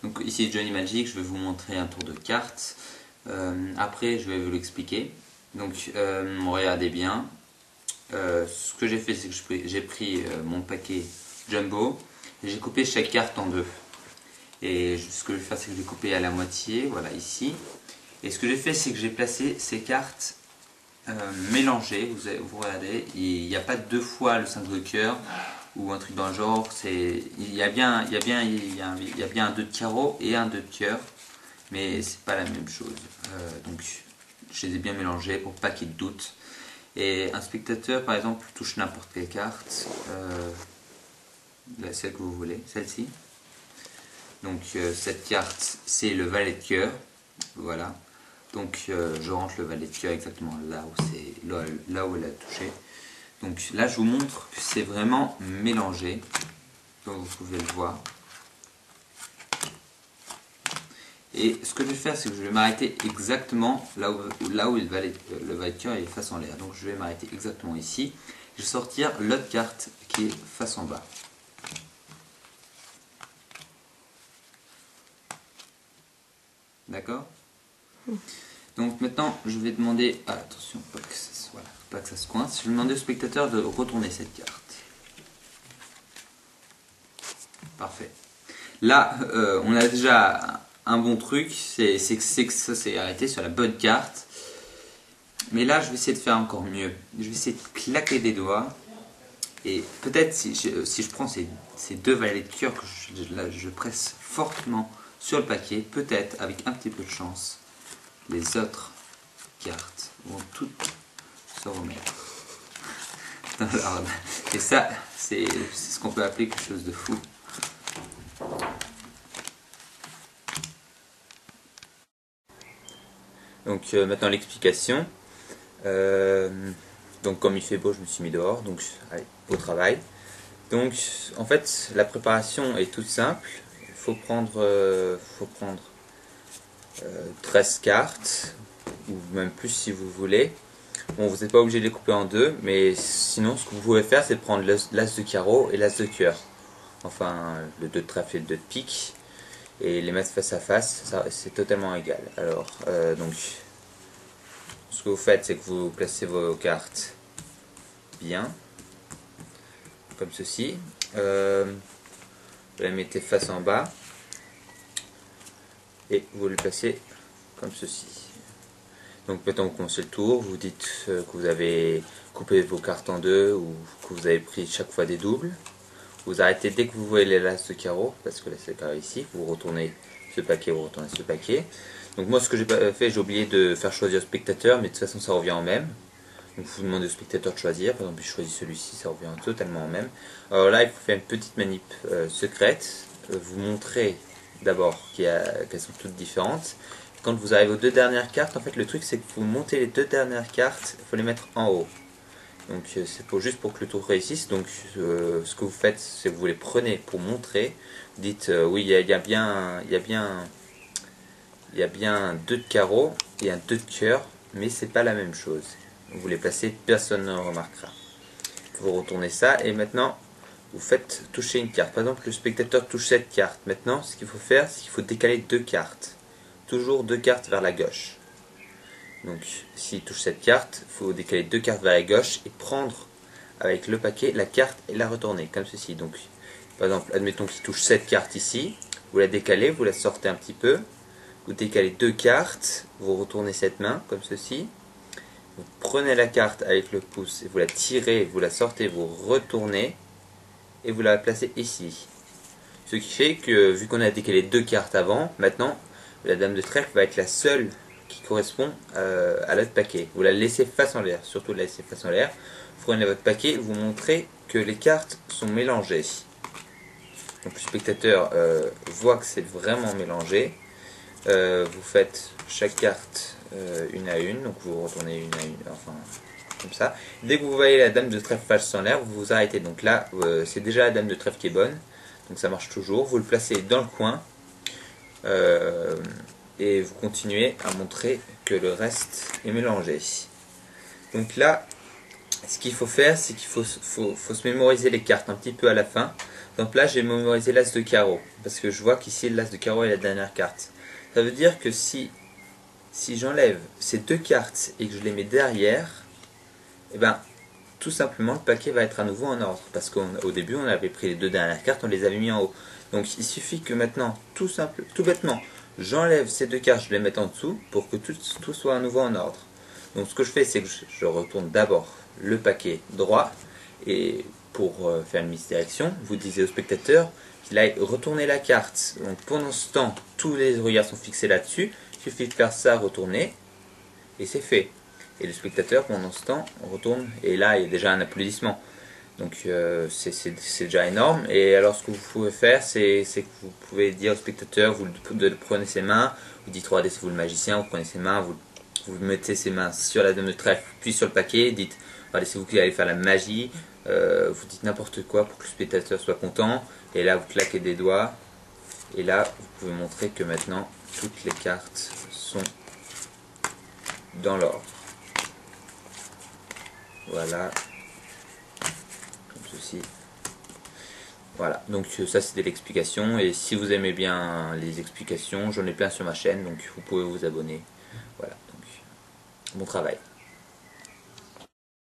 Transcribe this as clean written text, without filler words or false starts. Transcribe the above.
Donc ici Johnny Magic, je vais vous montrer un tour de cartes. Après je vais vous l'expliquer. Donc regardez bien. Ce que j'ai fait, c'est que j'ai pris mon paquet Jumbo et j'ai coupé chaque carte en deux. Et ce que je vais faire, c'est que je vais couper à la moitié, voilà ici. Et ce que j'ai fait, c'est que j'ai placé ces cartes mélangées. Vous regardez, il n'y a pas deux fois le 5 de cœur ou un truc dans le genre. Il y a bien un 2 de carreau et un 2 de cœur, mais c'est pas la même chose. Donc je les ai bien mélangés pour pas qu'il y ait de doute. Et un spectateur, par exemple, touche n'importe quelle carte, celle que vous voulez, celle-ci. Donc cette carte, c'est le valet de cœur, voilà. Donc je rentre le valet de cœur exactement là où elle a touché. Donc là, je vous montre que c'est vraiment mélangé, comme vous pouvez le voir. Et ce que je vais faire, c'est que je vais m'arrêter exactement là où le valet de cœur est face en l'air. Donc je vais m'arrêter exactement ici. Je vais sortir l'autre carte qui est face en bas. D'accord? Donc maintenant, je vais demander, attention, pas que ça se coince, je vais demander au spectateur de retourner cette carte. Parfait. Là, on a déjà un bon truc, c'est que ça s'est arrêté sur la bonne carte. Mais là, je vais essayer de faire encore mieux. Je vais essayer de claquer des doigts. Et peut-être si je prends ces deux valets de cœur que je presse fortement sur le paquet, peut-être avec un petit peu de chance, les autres cartes vont toutes se remettre dans l'ordre. Et ça, c'est ce qu'on peut appeler quelque chose de fou. Donc maintenant l'explication. Donc comme il fait beau, je me suis mis dehors, donc allez, au travail. Donc en fait la préparation est toute simple. Il faut prendre 13 cartes, ou même plus si vous voulez. Bon, vous n'êtes pas obligé de les couper en deux, mais sinon ce que vous pouvez faire, c'est de prendre l'as de carreau et l'as de cœur. Enfin le 2 de trèfle et le 2 de pique, et les mettre face à face, c'est totalement égal. Alors donc ce que vous faites, c'est que vous placez vos cartes bien, comme ceci. Vous les mettez face en bas et vous les placez comme ceci. Donc maintenant vous commencez le tour, vous dites que vous avez coupé vos cartes en deux ou que vous avez pris chaque fois des doubles. Vous arrêtez dès que vous voyez les l'as de carreau, parce que l'as de carreau ici, vous retournez ce paquet, vous retournez ce paquet. Donc moi ce que j'ai fait, j'ai oublié de faire choisir le spectateur, mais de toute façon ça revient en même. Donc vous demandez au spectateur de choisir, par exemple je choisis celui-ci, ça revient totalement en même. Alors là il faut faire une petite manip secrète, vous montrez d'abord qu'elles sont toutes différentes. Quand vous arrivez aux deux dernières cartes, en fait le truc c'est que vous montez les deux dernières cartes, il faut les mettre en haut. Donc c'est juste pour que le tour réussisse. Donc ce que vous faites, c'est que vous les prenez pour montrer. Vous dites oui, il y a bien un 2 de carreau et un 2 de cœur, mais c'est pas la même chose. Vous les placez, personne ne remarquera. Vous retournez ça et maintenant vous faites toucher une carte. Par exemple, le spectateur touche cette carte. Maintenant, ce qu'il faut faire, c'est qu'il faut décaler deux cartes. Toujours deux cartes vers la gauche. Donc, s'il touche cette carte, il faut décaler deux cartes vers la gauche et prendre avec le paquet la carte et la retourner, comme ceci. Donc, par exemple, admettons qu'il touche cette carte ici. Vous la décalez, vous la sortez un petit peu. Vous décalez deux cartes, vous retournez cette main, comme ceci. Vous prenez la carte avec le pouce et vous la tirez, vous la sortez, vous retournez et vous la placez ici. Ce qui fait que, vu qu'on a décalé deux cartes avant, maintenant, la dame de trèfle va être la seule qui correspond à l'autre paquet. Vous la laissez face en l'air, surtout la laissez face en l'air. Vous prenez votre paquet, vous montrez que les cartes sont mélangées. Donc le spectateur voit que c'est vraiment mélangé. Vous faites chaque carte une à une, donc vous retournez une à une, enfin comme ça. Dès que vous voyez la dame de trèfle face en l'air, vous vous arrêtez. Donc là, c'est déjà la dame de trèfle qui est bonne, donc ça marche toujours. Vous le placez dans le coin et vous continuez à montrer que le reste est mélangé. Donc là, ce qu'il faut faire, c'est qu'il faut se mémoriser les cartes un petit peu à la fin. Donc là, j'ai mémorisé l'as de carreau, parce que je vois qu'ici, l'as de carreau est la dernière carte. Ça veut dire que si j'enlève ces deux cartes et que je les mets derrière, et ben, tout simplement, le paquet va être à nouveau en ordre. Parce qu'au début, on avait pris les deux dernières cartes, on les avait mis en haut. Donc il suffit que maintenant, tout bêtement, j'enlève ces deux cartes, je les mette en dessous pour que tout soit à nouveau en ordre. Donc ce que je fais, c'est que je retourne d'abord le paquet droit. Et pour faire une misdirection, vous disiez au spectateur qu'il aille retourner la carte. Donc pendant ce temps, tous les regards sont fixés là-dessus. Il suffit de faire ça, retourner, et c'est fait. Et le spectateur, pendant ce temps, retourne, et là, il y a déjà un applaudissement. Donc c'est déjà énorme. Et alors ce que vous pouvez faire, c'est que vous pouvez dire au spectateur, vous prenez ses mains, vous dites 3D, c'est vous le magicien, vous prenez ses mains, vous mettez ses mains sur la dame de trèfle, puis sur le paquet, dites, allez, c'est vous qui allez faire la magie, vous dites n'importe quoi pour que le spectateur soit content, et là vous claquez des doigts, et là vous pouvez montrer que maintenant toutes les cartes sont dans l'ordre. Voilà, comme ceci. Voilà, donc ça c'était l'explication, et si vous aimez bien les explications, j'en ai plein sur ma chaîne, donc vous pouvez vous abonner. Voilà, donc bon travail.